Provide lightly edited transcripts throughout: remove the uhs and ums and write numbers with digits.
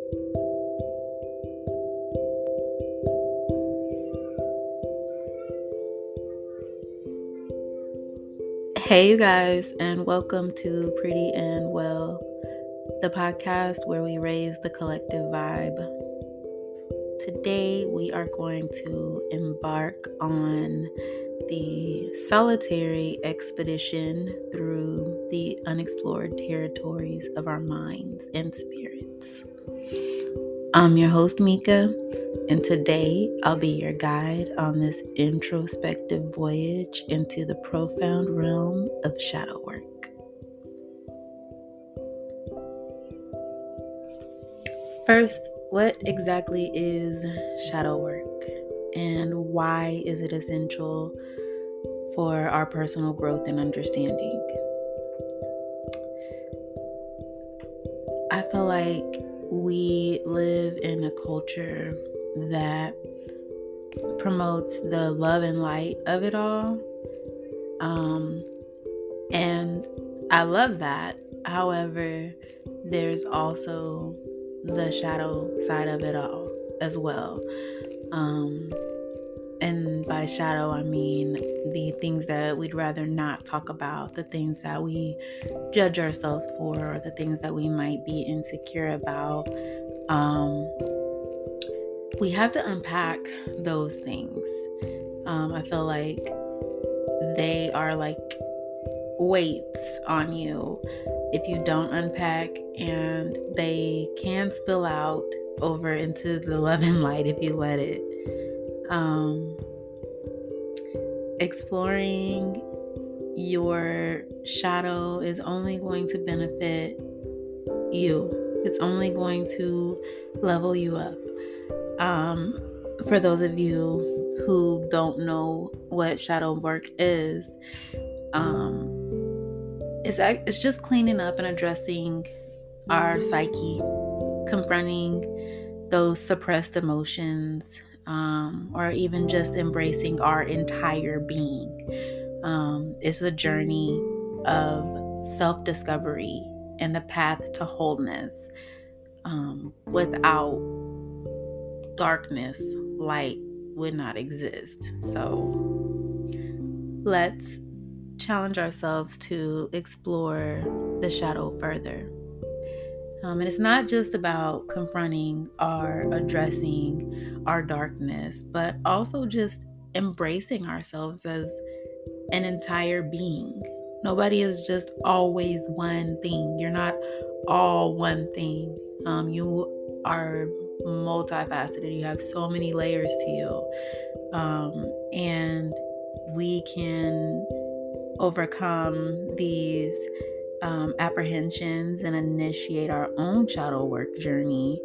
Hey, you guys, and welcome to Pretty and Well, the podcast where we raise the collective vibe. Today, we are going to embark on the solitary expedition through the unexplored territories of our minds and spirits. I'm your host, Mika, and today I'll be your guide on this introspective voyage into the profound realm of shadow work. First, what exactly is shadow work, and why is it essential for our personal growth and understanding? I feel like we live in a culture that promotes the love and light of it all. And I love that. However, there's also the shadow side of it all as well. And by shadow, I mean the things that we'd rather not talk about, the things that we judge ourselves for, or the things that we might be insecure about. We have to unpack those things. I feel like they are like weights on you if you don't unpack, and they can spill out over into the love and light if you let it. Exploring your shadow is only going to benefit you. It's only going to level you up. For those of you who don't know what shadow work is, it's just cleaning up and addressing our psyche, confronting those suppressed emotions, or even just embracing our entire being. It's a journey of self-discovery and the path to wholeness. Without darkness, light would not exist. So let's challenge ourselves to explore the shadow further. And it's not just about confronting or addressing our darkness, but also just embracing ourselves as an entire being. Nobody is just always one thing. You're not all one thing. You are multifaceted. You have so many layers to you. And we can overcome these apprehensions and initiate our own shadow work journey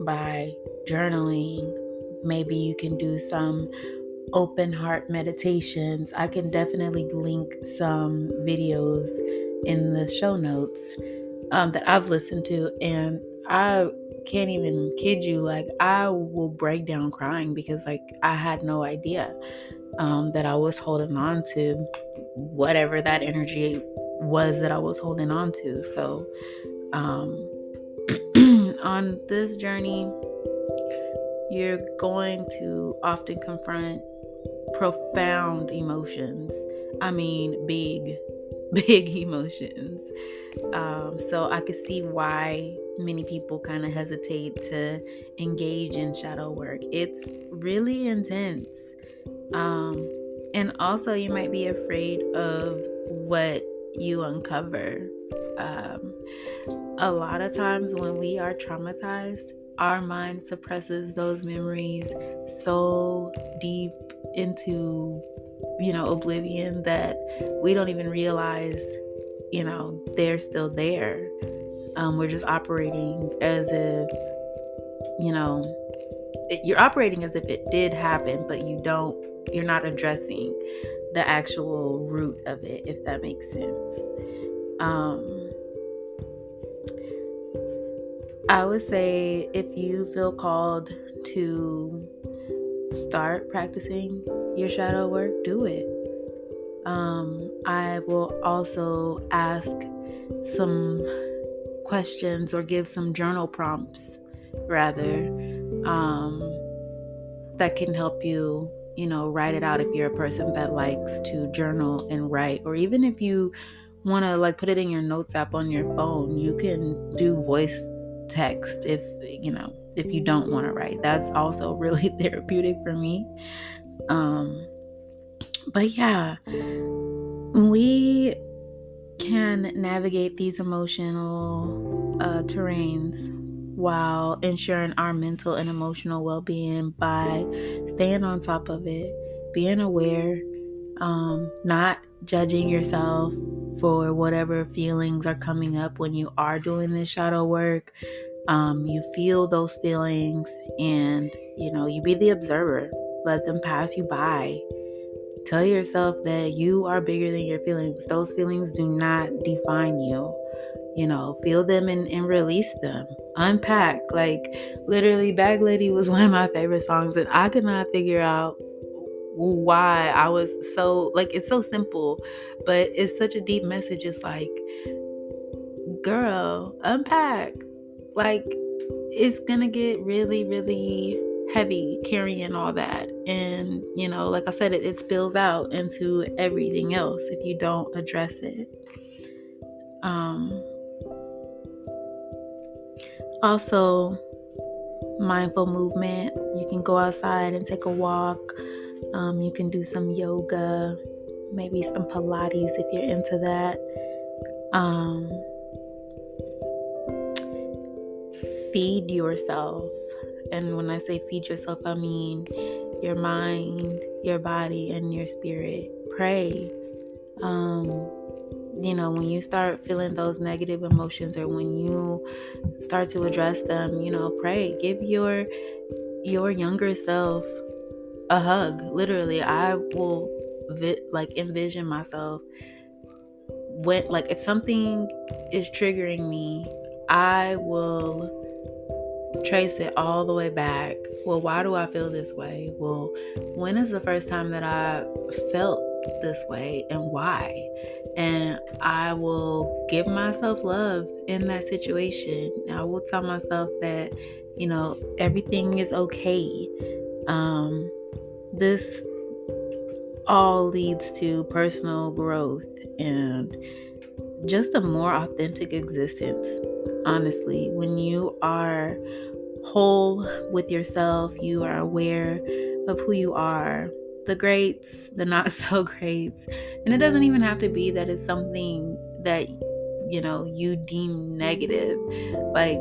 by journaling. Maybe you can do some open heart meditations. I can definitely link some videos in the show notes that I've listened to, and I can't even kid you, like I will break down crying because like I had no idea that I was holding on to whatever that energy was that I was holding on to. So on this journey, you're going to often confront profound emotions. I mean, big emotions. So I could see why many people kind of hesitate to engage in shadow work. It's really intense. And also you might be afraid of what you uncover. A lot of times when we are traumatized, our mind suppresses those memories so deep into, oblivion that we don't even realize, they're still there. We're just operating as if, you're operating as if it did happen, but you're not addressing the actual root of it, if that makes sense. I would say if you feel called to start practicing your shadow work, do it. I will also ask some questions or give some journal prompts rather, that can help you, write it out if you're a person that likes to journal and write. Or even if you want to like put it in your notes app on your phone, you can do voice text if you don't want to write. That's also really therapeutic for me. But yeah, we can navigate these emotional terrains while ensuring our mental and emotional well-being by staying on top of it, being aware, not judging yourself for whatever feelings are coming up when you are doing this shadow work. You feel those feelings, and you be the observer. Let them pass you by. Tell yourself that you are bigger than your feelings. Those feelings do not define you. Feel them and release them. Unpack. Like, literally, Bag Lady was one of my favorite songs, and I could not figure out why I was so, like, it's so simple, but it's such a deep message. It's like, girl, unpack. Like, it's gonna get really, really heavy carrying all that. And, like I said, it spills out into everything else if you don't address it. Also, mindful movement. You can go outside and take a walk. You can do some yoga, maybe some Pilates if you're into that. Feed yourself. And when I say feed yourself, I mean your mind, your body, and your spirit. Pray. When you start feeling those negative emotions, or when you start to address them, pray. Give your younger self a hug. Literally, I will envision myself when, like, if something is triggering me, I will trace it all the way back. Well, why do I feel this way? Well, when is the first time that I felt this way, and why? And I will give myself love in that situation. I will tell myself that, everything is okay. This all leads to personal growth and just a more authentic existence. Honestly, when you are whole with yourself, you are aware of who you are, the greats, the not so greats. And it doesn't even have to be that it's something that you deem negative. Like,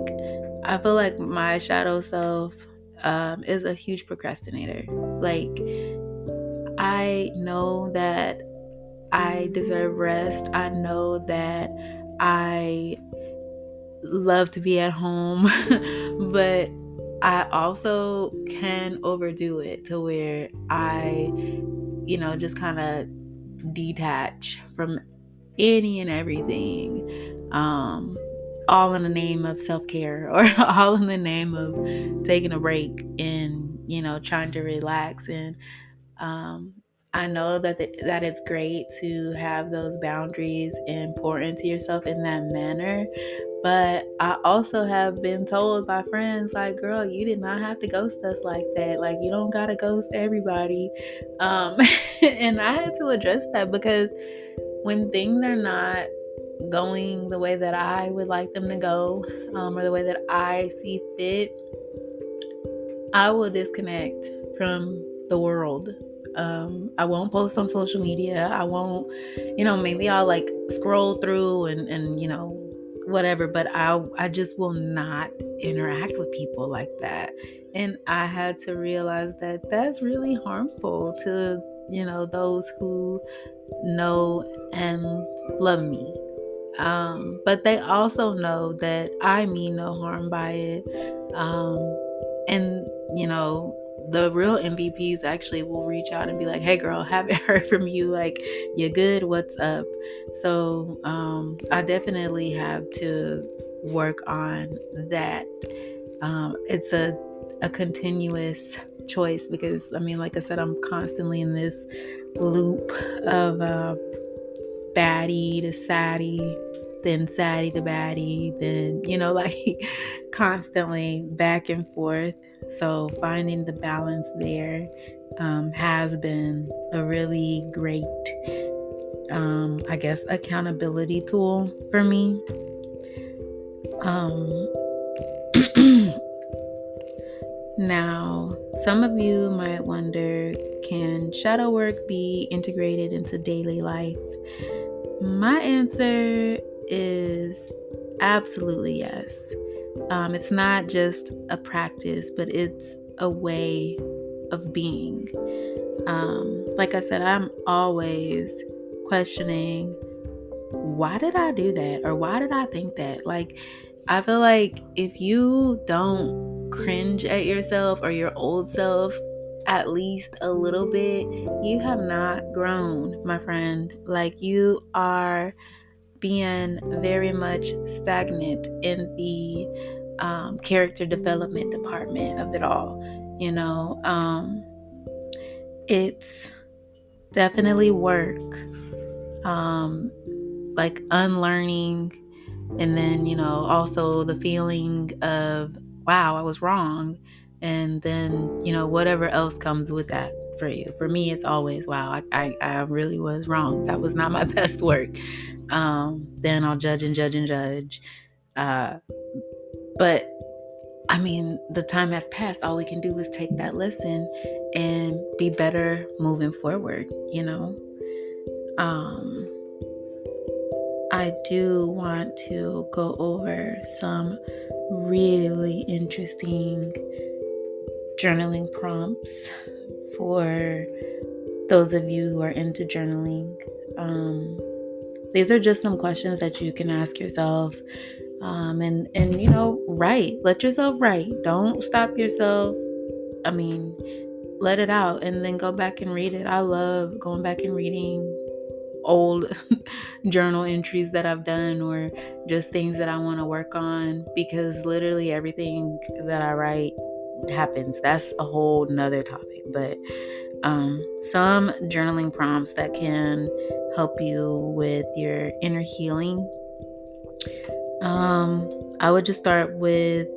I feel like my shadow self is a huge procrastinator. Like, I know that I deserve rest. I know that I love to be at home, but I also can overdo it to where I, just kind of detach from any and everything, all in the name of self-care, or all in the name of taking a break and, trying to relax. And I know that it's great to have those boundaries and pour into yourself in that manner. But I also have been told by friends, like, girl, you did not have to ghost us like that. Like, you don't gotta ghost everybody. And I had to address that, because when things are not going the way that I would like them to go, or the way that I see fit, I will disconnect from the world. I won't post on social media. I won't, maybe I'll like scroll through and whatever, but I just will not interact with people like that. And I had to realize that that's really harmful to, those who know and love me. But they also know that I mean no harm by it. And the real MVPs actually will reach out and be like, hey girl, haven't heard from you, like, you good, what's up? So I definitely have to work on that. It's a continuous choice, because like I said, I'm constantly in this loop of baddie to saddie, then saddie to baddie, then, like constantly back and forth. So finding the balance there has been a really great, I guess, accountability tool for me. Now, some of you might wonder, can shadow work be integrated into daily life? My answer is absolutely yes. It's not just a practice, but it's a way of being. Like I said, I'm always questioning, why did I do that? Or why did I think that? Like, I feel like if you don't cringe at yourself or your old self at least a little bit, you have not grown, my friend. Like, you are being very much stagnant in the character development department of it all. It's definitely work, like unlearning, and then also the feeling of, wow, I was wrong, and then whatever else comes with that for you. For me, it's always, wow, I really was wrong, that was not my best work. Then I'll judge and judge and judge, but I mean, the time has passed. All we can do is take that lesson and be better moving forward, I do want to go over some really interesting journaling prompts for those of you who are into journaling. These are just some questions that you can ask yourself, and write. Let yourself write. Don't stop yourself. I mean, let it out and then go back and read it. I love going back and reading old journal entries that I've done, or just things that I want to work on, because literally everything that I write happens. That's a whole nother topic, but some journaling prompts that can help you with your inner healing. I would just start with,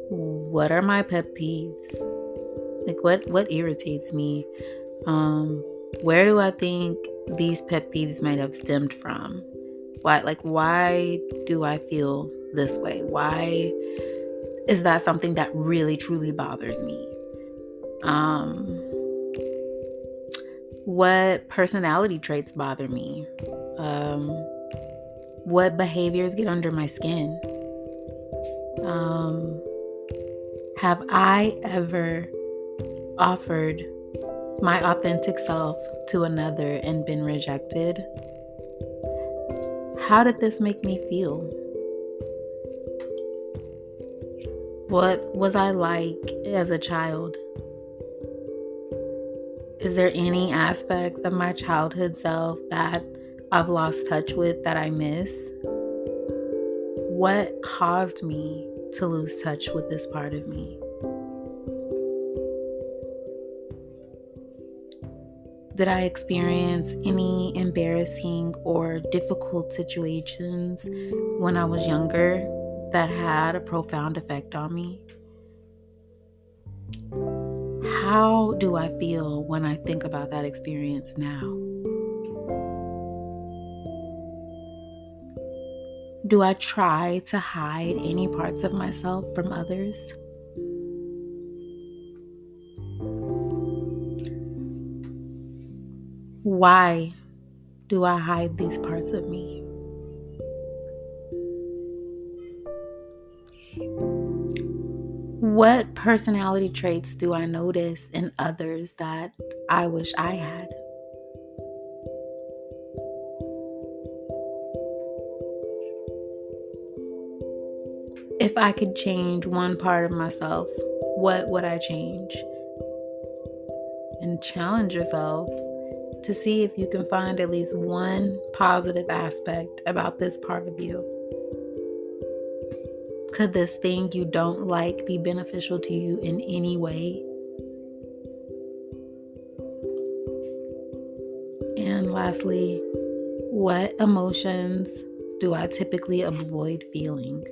what are my pet peeves? Like, what irritates me? Where do I think these pet peeves might have stemmed from? Why do I feel this way? Why is that something that really truly bothers me? What personality traits bother me? What behaviors get under my skin? Have I ever offered my authentic self to another and been rejected? How did this make me feel? What was I like as a child? Is there any aspect of my childhood self that I've lost touch with, that I miss? What caused me to lose touch with this part of me? Did I experience any embarrassing or difficult situations when I was younger that had a profound effect on me? How do I feel when I think about that experience now? Do I try to hide any parts of myself from others? Why do I hide these parts of me? What personality traits do I notice in others that I wish I had? If I could change one part of myself, what would I change? And challenge yourself to see if you can find at least one positive aspect about this part of you. Could this thing you don't like be beneficial to you in any way? And lastly, what emotions do I typically avoid feeling?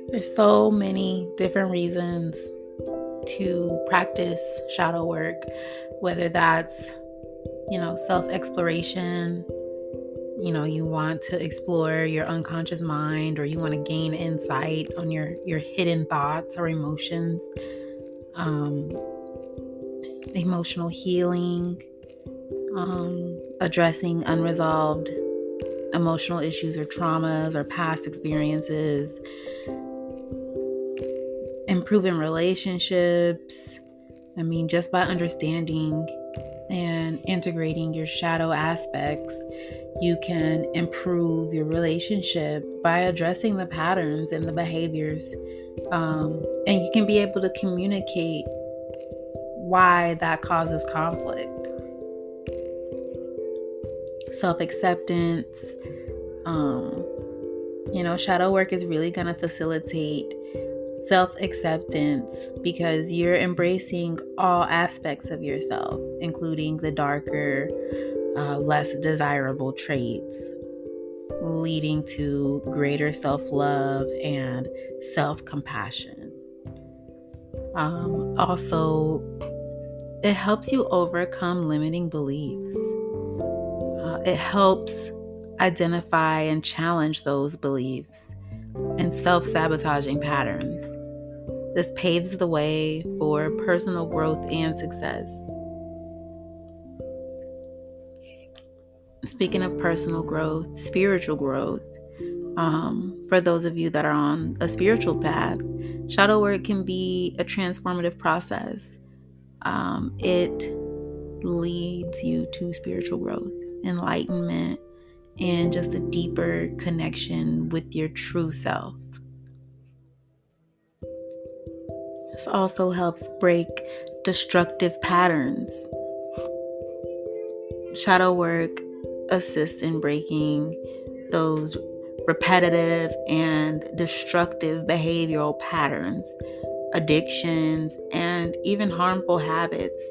There's so many different reasons to practice shadow work, whether that's, self-exploration, you want to explore your unconscious mind, or you want to gain insight on your hidden thoughts or emotions, emotional healing, addressing unresolved emotional issues or traumas or past experiences, improving relationships. Just by understanding and integrating your shadow aspects, you can improve your relationship by addressing the patterns and the behaviors. And you can be able to communicate why that causes conflict. Self-acceptance. Shadow work is really going to facilitate self-acceptance because you're embracing all aspects of yourself, including the darker, less desirable traits, leading to greater self-love and self-compassion. Also, it helps you overcome limiting beliefs. It helps identify and challenge those beliefs and self-sabotaging patterns. This paves the way for personal growth and success. Speaking of personal growth, spiritual growth, for those of you that are on a spiritual path, shadow work can be a transformative process. It leads you to spiritual growth, enlightenment, and just a deeper connection with your true self. This also helps break destructive patterns. Shadow work assists in breaking those repetitive and destructive behavioral patterns, addictions, and even harmful habits,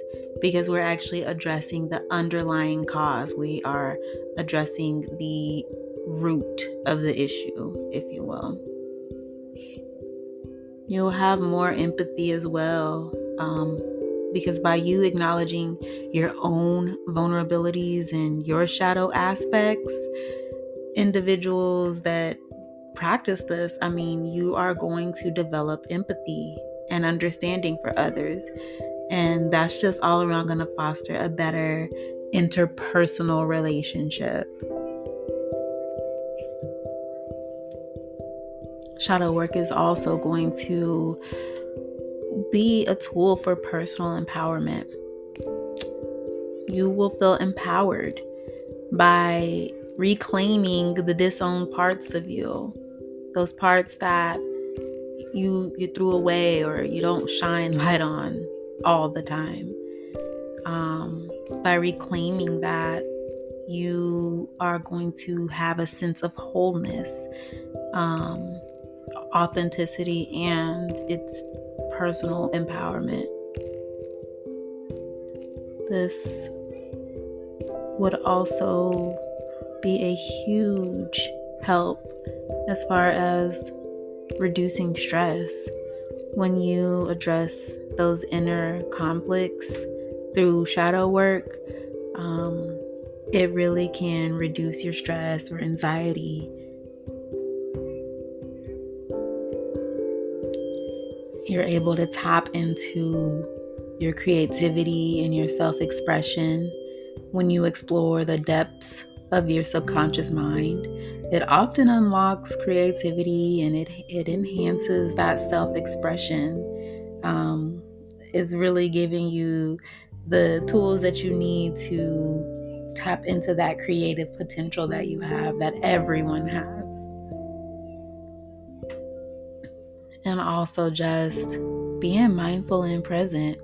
because we're actually addressing the underlying cause. We are addressing the root of the issue, if you will. You'll have more empathy as well, because by you acknowledging your own vulnerabilities and your shadow aspects, individuals that practice this, you are going to develop empathy and understanding for others. And that's just all around going to foster a better interpersonal relationship. Shadow work is also going to be a tool for personal empowerment. You will feel empowered by reclaiming the disowned parts of you, those parts that you threw away or you don't shine light on all the time. By reclaiming that, you are going to have a sense of wholeness, authenticity, and its personal empowerment. This would also be a huge help as far as reducing stress. When you address those inner conflicts through shadow work, it really can reduce your stress or anxiety. You're able to tap into your creativity and your self-expression when you explore the depths of your subconscious mind. It often unlocks creativity and it enhances that self-expression. It's really giving you the tools that you need to tap into that creative potential that you have, that everyone has. And also just being mindful and present.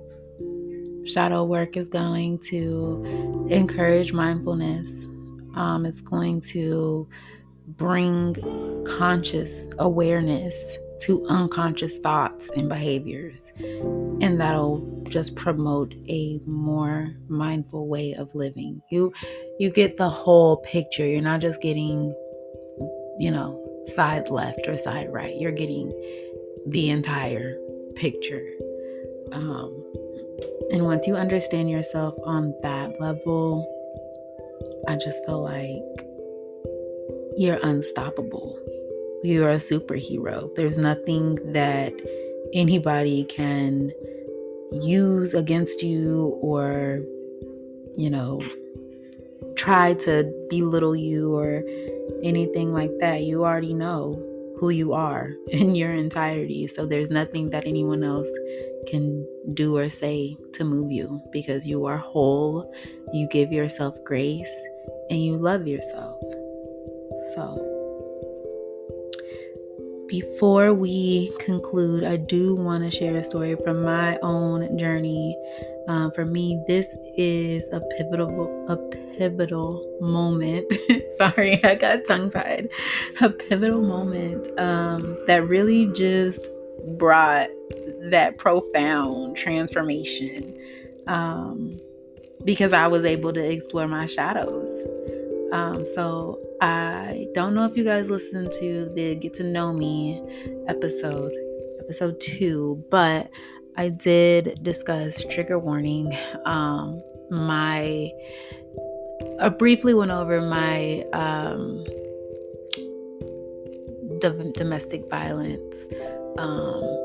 Shadow work is going to encourage mindfulness. It's going to bring conscious awareness to unconscious thoughts and behaviors. And that'll just promote a more mindful way of living. You get the whole picture. You're not just getting, side left or side right. You're getting the entire picture. And once you understand yourself on that level, I just feel like you're unstoppable. You're a superhero. There's nothing that anybody can use against you or, try to belittle you or anything like that. You already know who you are in your entirety. So there's nothing that anyone else can do or say to move you, because you are whole, you give yourself grace, and you love yourself. So before we conclude, I do want to share a story from my own journey. For me, this is a pivotal moment. Sorry, I got tongue-tied. A pivotal moment that really just brought that profound transformation, because I was able to explore my shadows. So I don't know if you guys listened to the Get to Know Me episode 2, but I did discuss trigger warning. I briefly went over my domestic violence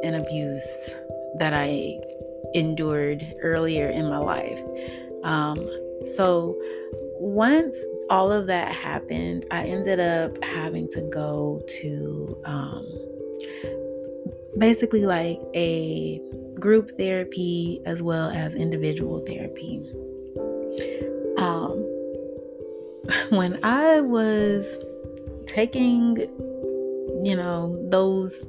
and abuse that I endured earlier in my life. So once all of that happened, I ended up having to go to basically like a group therapy as well as individual therapy. When I was taking, those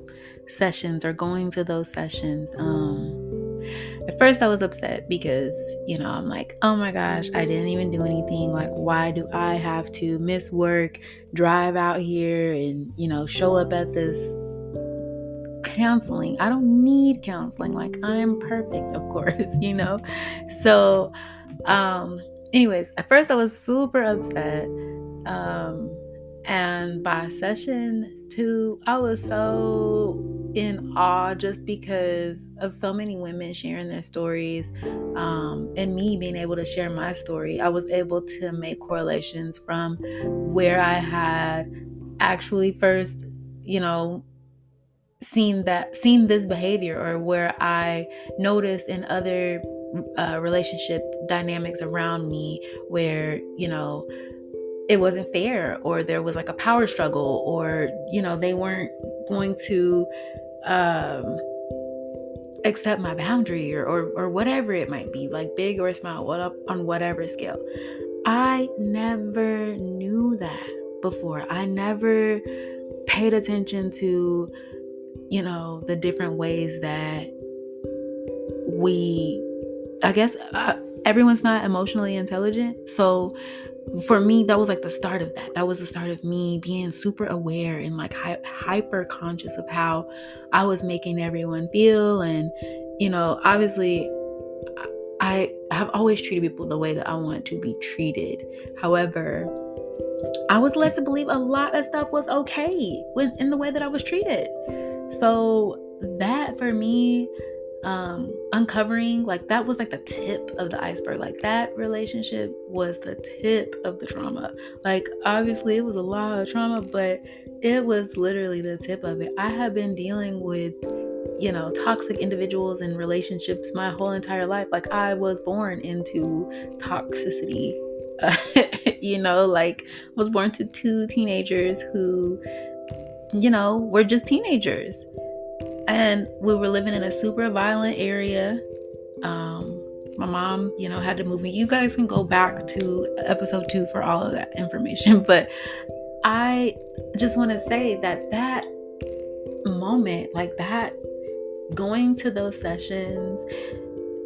sessions or going to those sessions, at first I was upset because, I'm like, oh my gosh, I didn't even do anything. Like, why do I have to miss work, drive out here and, show up at this counseling? I don't need counseling. Like, I'm perfect, of course, So, anyways, at first I was super upset. And by session 2, I was so in awe just because of so many women sharing their stories, and me being able to share my story. I was able to make correlations from where I had actually first, seen this behavior, or where I noticed in other relationship dynamics around me where, it wasn't fair, or there was like a power struggle, or, they weren't going to accept my boundary, or whatever it might be, like big or small, on whatever scale. I never knew that before. I never paid attention to, the different ways that everyone's not emotionally intelligent. So for me, that was like the start of that. That was the start of me being super aware and like hyper conscious of how I was making everyone feel. And, obviously I have always treated people the way that I want to be treated. However, I was led to believe a lot of stuff was okay in the way that I was treated. So that for me, uncovering, like, that was like the tip of the iceberg. Like, that relationship was the tip of the trauma. Like, obviously it was a lot of trauma, but it was literally the tip of it. I have been dealing with, toxic individuals and relationships my whole entire life. Like, I was born into toxicity. Like, I was born to 2 teenagers who, were just teenagers. And we were living in a super violent area. My mom, had to move me. You guys can go back to episode 2 for all of that information. But I just want to say that moment, like that, going to those sessions,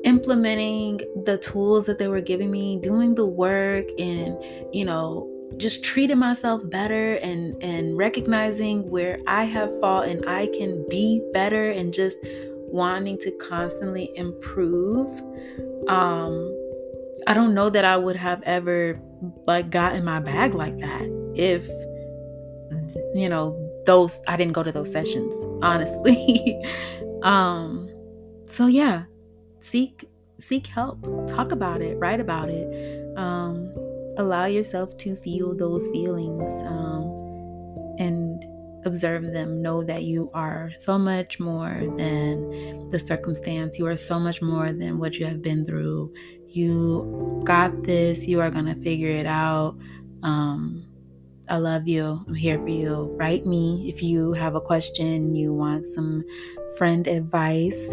implementing the tools that they were giving me, doing the work, and, just treating myself better and recognizing where I have fault and I can be better, and just wanting to constantly improve. I don't know that I would have ever like gotten my bag like that if those I didn't go to those sessions, honestly. So yeah, seek help, talk about it, write about it, allow yourself to feel those feelings, and observe them. Know that you are so much more than the circumstance. You are so much more than what you have been through. You got this. You are gonna figure it out. I love you. I'm here for you. Write me if you have a question, you want some friend advice.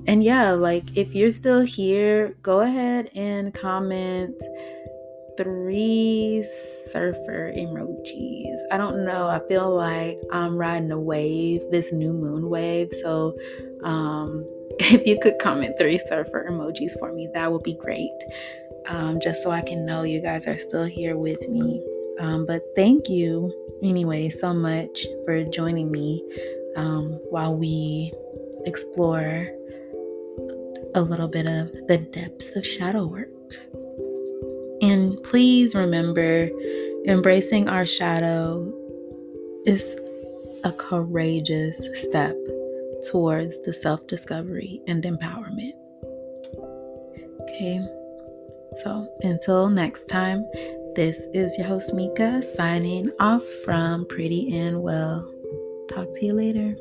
And yeah, like if you're still here, go ahead and comment 3 surfer emojis. I don't know. I feel like I'm riding a wave, this new moon wave. So if you could comment 3 surfer emojis for me, that would be great. Just so I can know you guys are still here with me. But thank you anyway so much for joining me while we explore a little bit of the depths of shadow work. And please remember, embracing our shadow is a courageous step towards the self-discovery and empowerment. Okay, so until next time, this is your host Mika signing off from Pretty and Well. Talk to you later.